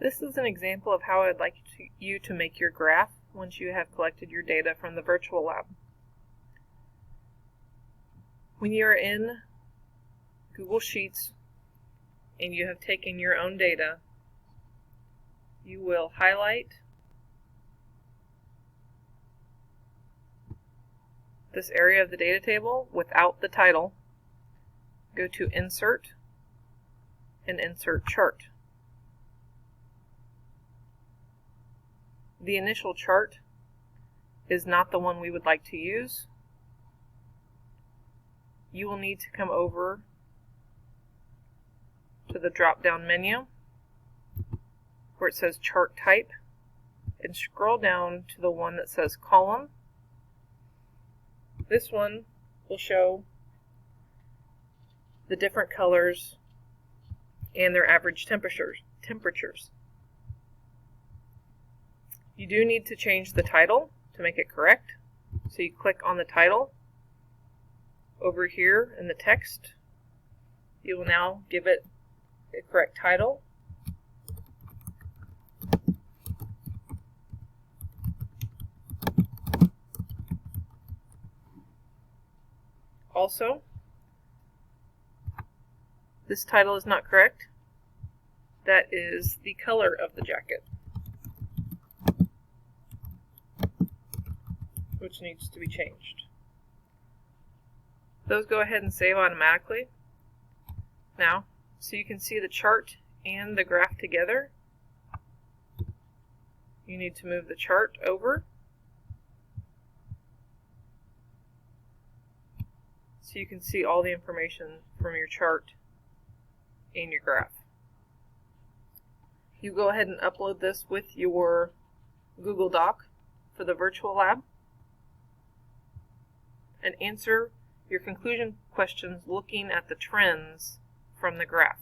This is an example of how I'd like you to make your graph once you have collected your data from the virtual lab. When you are in Google Sheets and you have taken your own data, you will highlight this area of the data table without the title, go to Insert, and Insert Chart. The initial chart is not the one we would like to use. You will need to come over to the drop-down menu where it says Chart Type and scroll down to the one that says Column. This one will show the different colors and their average temperatures. You do need to change the title to make it correct. So you click on the title. Over here in the text, you will now give it a correct title. Also, this title is not correct. That is the color of the jacket, which needs to be changed. Those go ahead and save automatically. Now, so you can see the chart and the graph together, you need to move the chart over so you can see all the information from your chart and your graph. You go ahead and upload this with your Google Doc for the virtual lab and answer your conclusion questions looking at the trends from the graph.